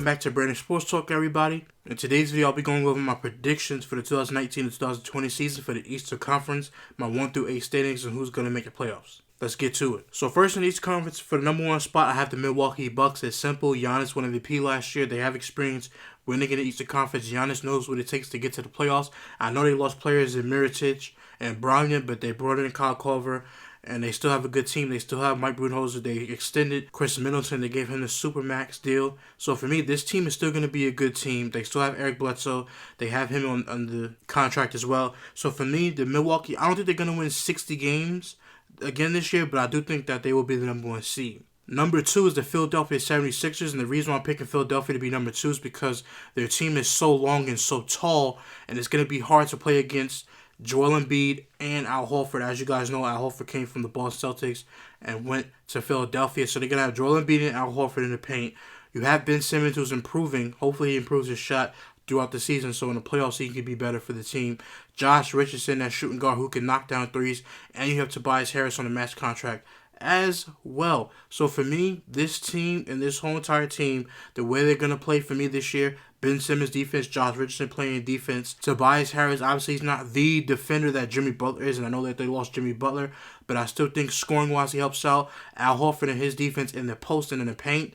Welcome back to Brandon Sports Talk, everybody. In today's video, I'll be going over my predictions for the 2019 to 2020 season for the Eastern Conference, my 1 through 8 standings, and who's going to make the playoffs. Let's get to it. So first in the Eastern Conference, for the number 1 spot, I have the Milwaukee Bucks. It's simple. Giannis won MVP last year. They have experience winning in the Eastern Conference. Giannis knows what it takes to get to the playoffs. I know they lost players in Mirotic and Brogdon, but they brought in Kyle Korver. And they still have a good team. They still have Mike Budenholzer. They extended Chris Middleton. They gave him the Supermax deal. So for me, this team is still going to be a good team. They still have Eric Bledsoe. They have him on the contract as well. So for me, the Milwaukee, I don't think they're going to win 60 games again this year, but I do think that they will be the number 1 seed. Number 2 is the Philadelphia 76ers, and the reason why I'm picking Philadelphia to be number 2 is because their team is so long and so tall, and it's going to be hard to play against Joel Embiid and Al Horford. As you guys know, Al Horford came from the Boston Celtics and went to Philadelphia. So they're going to have Joel Embiid and Al Horford in the paint. You have Ben Simmons, who's improving. Hopefully he improves his shot throughout the season, so in the playoffs he can be better for the team. Josh Richardson, that shooting guard who can knock down threes. And you have Tobias Harris on a max contract as well. So for me, this team and this whole entire team, the way they're going to play for me this year, Ben Simmons defense, Josh Richardson playing defense. Tobias Harris, obviously he's not the defender that Jimmy Butler is, and I know that they lost Jimmy Butler, but I still think scoring-wise he helps out. Al Horford and his defense in the post and in the paint,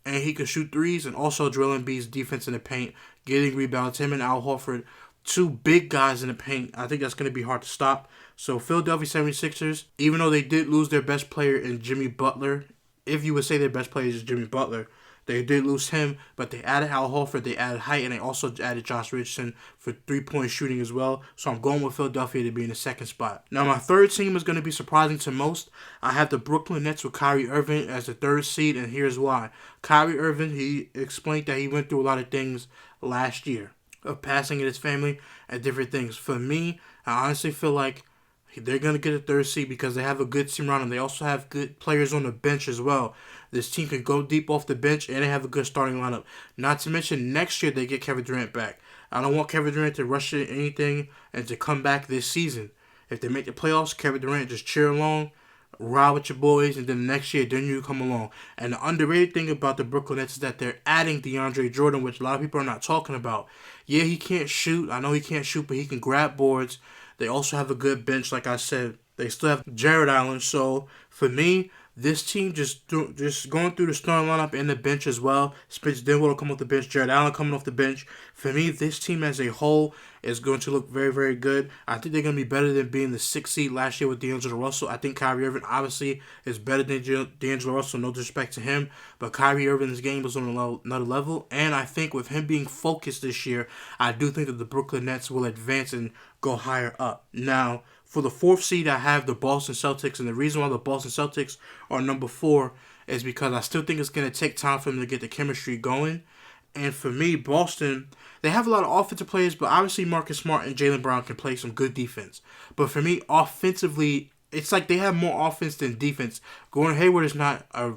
and he can shoot threes, and also Joel Embiid's defense in the paint, getting rebounds. Him and Al Horford, 2 big guys in the paint. I think that's going to be hard to stop. So Philadelphia 76ers, even though they did lose their best player in Jimmy Butler, if you would say their best player is Jimmy Butler, they did lose him, but they added Al Horford, they added height, and they also added Josh Richardson for 3-point shooting as well. So I'm going with Philadelphia to be in the 2nd spot. Now, my 3rd team is going to be surprising to most. I have the Brooklyn Nets with Kyrie Irving as the 3rd seed, and here's why. Kyrie Irving, he explained that he went through a lot of things last year of passing in his family and different things. For me, I honestly feel like they're going to get a 3rd seed because they have a good team around them. They also have good players on the bench as well. This team can go deep off the bench, and they have a good starting lineup. Not to mention, next year they get Kevin Durant back. I don't want Kevin Durant to rush into anything and to come back this season. If they make the playoffs, Kevin Durant just cheer along, ride with your boys, and then next year, then you come along. And the underrated thing about the Brooklyn Nets is that they're adding DeAndre Jordan, which a lot of people are not talking about. Yeah, he can't shoot. I know he can't shoot, but he can grab boards. They also have a good bench, like I said. They still have Jared Allen. So, for me, this team just going through the starting lineup and the bench as well. Spencer Dinwiddie will come off the bench. Jared Allen coming off the bench. For me, this team as a whole is going to look very, very good. I think they're going to be better than being the 6th seed last year with D'Angelo Russell. I think Kyrie Irving obviously is better than D'Angelo Russell. No disrespect to him. But Kyrie Irving's game is on another level. And I think with him being focused this year, I do think that the Brooklyn Nets will advance and go higher up. Now, for the 4th seed, I have the Boston Celtics, and the reason why the Boston Celtics are number 4 is because I still think it's going to take time for them to get the chemistry going. And for me, Boston, they have a lot of offensive players, but obviously Marcus Smart and Jaylen Brown can play some good defense. But for me, offensively, it's like they have more offense than defense. Gordon Hayward is not a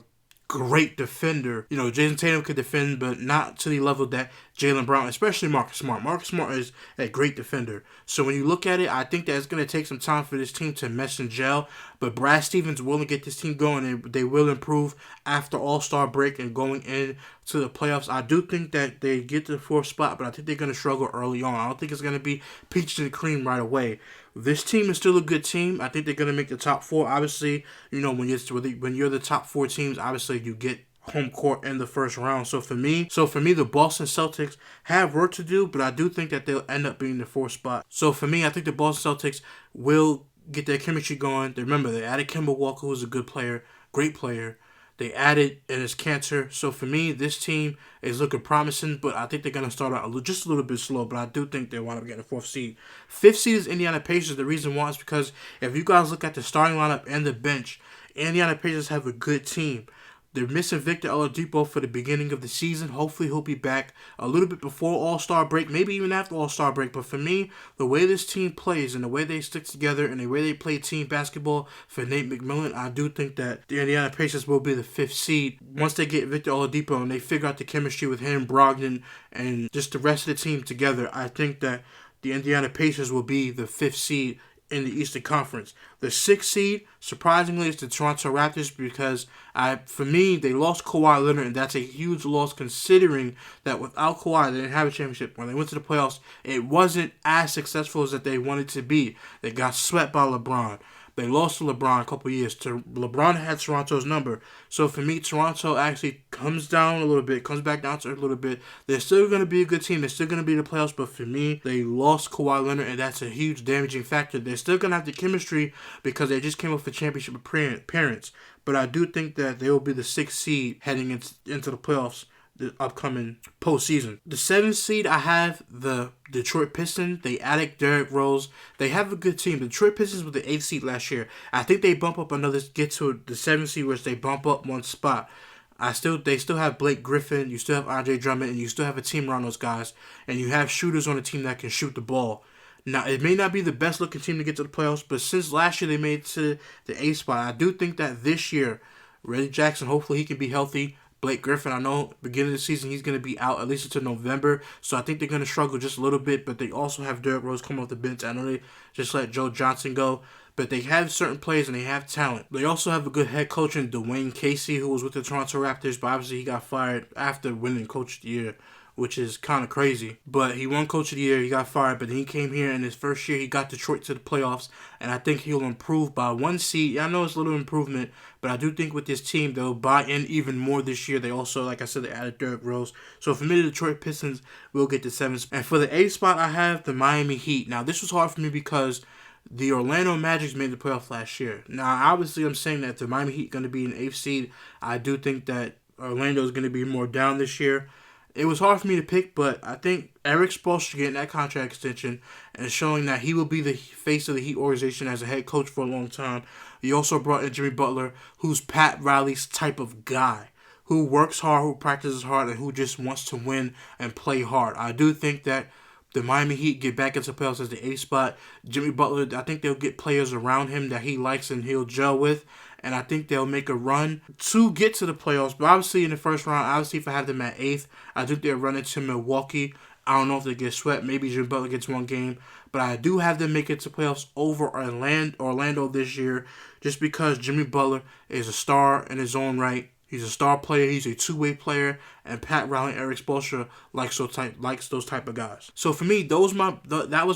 great defender. You know, Jason Tatum could defend, but not to the level that Jaylen Brown, especially Marcus Smart. Marcus Smart is a great defender. So when you look at it, I think that it's going to take some time for this team to mesh and gel. But Brad Stevens will get this team going, and they will improve after All-Star break and going into the playoffs. I do think that they get to the 4th spot, but I think they're going to struggle early on. I don't think it's going to be peaches and cream right away. This team is still a good team. I think they're going to make the top 4. Obviously, you know, when you're the top 4 teams, obviously you get home court in the 1st round. So for me, the Boston Celtics have work to do, but I do think that they'll end up being the 4th spot. So for me, I think the Boston Celtics will get their chemistry going. Remember, they added Kemba Walker, who's a good player, great player. They added Enes Kanter. So for me, this team is looking promising, but I think they're going to start out just a little bit slow, but I do think they want to get a 4th seed. 5th seed is Indiana Pacers. The reason why is because if you guys look at the starting lineup and the bench, Indiana Pacers have a good team. They're missing Victor Oladipo for the beginning of the season. Hopefully, he'll be back a little bit before All-Star break, maybe even after All-Star break. But for me, the way this team plays and the way they stick together and the way they play team basketball for Nate McMillan, I do think that the Indiana Pacers will be the 5th seed once they get Victor Oladipo and they figure out the chemistry with him, Brogdon, and just the rest of the team together. I think that the Indiana Pacers will be the 5th seed in the Eastern Conference. The 6th seed, surprisingly, is the Toronto Raptors because for me, they lost Kawhi Leonard, and that's a huge loss considering that without Kawhi, they didn't have a championship. When they went to the playoffs, it wasn't as successful as that they wanted to be. They got swept by LeBron. They lost to LeBron a couple years. LeBron had Toronto's number. So for me, Toronto actually comes down a little bit, comes back down to earth a little bit. They're still going to be a good team. They're still going to be in the playoffs. But for me, they lost Kawhi Leonard, and that's a huge damaging factor. They're still going to have the chemistry because they just came off a championship appearance. But I do think that they will be the 6th seed heading into the playoffs the upcoming postseason. The 7th seed, I have the Detroit Pistons. They added Derrick Rose. They have a good team. The Detroit Pistons were the 8th seed last year. I think they bump up get to the 7th seed, which they bump up one spot. They still have Blake Griffin. You still have Andre Drummond, and you still have a team around those guys. And you have shooters on the team that can shoot the ball. Now, it may not be the best looking team to get to the playoffs, but since last year they made it to the 8th spot, I do think that this year, Reggie Jackson, hopefully he can be healthy. Blake Griffin, I know beginning of the season he's going to be out at least until November, so I think they're going to struggle just a little bit, but they also have Derrick Rose coming off the bench. I know they just let Joe Johnson go, but they have certain players and they have talent. They also have a good head coach in Dwayne Casey, who was with the Toronto Raptors, but obviously he got fired after winning Coach of the Year, which is kind of crazy. But he won Coach of the Year, he got fired, but then he came here in his first year, he got Detroit to the playoffs, and I think he'll improve by 1 seed. Yeah, I know it's a little improvement, but I do think with this team, they'll buy in even more this year. They also, like I said, they added Derrick Rose. So for me, the Detroit Pistons will get the 7th. And for the 8th spot, I have the Miami Heat. Now, this was hard for me because the Orlando Magic made the playoffs last year. Now, obviously, I'm saying that the Miami Heat going to be an 8th seed. I do think that Orlando is going to be more down this year. It was hard for me to pick, but I think Erik Spoelstra getting that contract extension and showing that he will be the face of the Heat organization as a head coach for a long time. He also brought in Jimmy Butler, who's Pat Riley's type of guy, who works hard, who practices hard, and who just wants to win and play hard. I do think that the Miami Heat get back into playoffs as the 8th spot. Jimmy Butler, I think they'll get players around him that he likes and he'll gel with. And I think they'll make a run to get to the playoffs. But obviously in the first round, obviously if I have them at 8th, I think they'll run into Milwaukee. I don't know if they get swept. Maybe Jimmy Butler gets 1 game. But I do have them make it to playoffs over Orlando this year just because Jimmy Butler is a star in his own right. He's a star player. He's a two-way player, and Pat Riley and Erik Spoelstra likes those type of guys. So for me, that was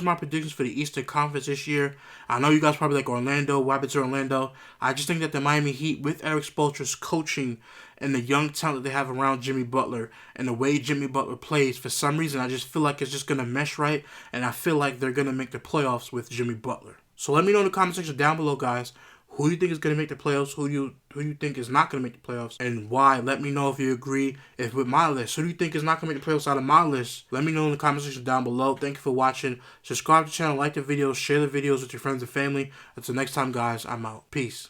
my predictions for the Eastern Conference this year. I know you guys probably like Orlando. What happened to Orlando? I just think that the Miami Heat, with Erik Spoelstra's coaching and the young talent they have around Jimmy Butler and the way Jimmy Butler plays, for some reason, I just feel like it's just gonna mesh right, and I feel like they're gonna make the playoffs with Jimmy Butler. So let me know in the comment section down below, guys. Who you think is going to make the playoffs? Who you think is not going to make the playoffs? And why? Let me know if you agree with my list. Who do you think is not going to make the playoffs out of my list? Let me know in the comment section down below. Thank you for watching. Subscribe to the channel, like the videos, share the videos with your friends and family. Until next time, guys, I'm out. Peace.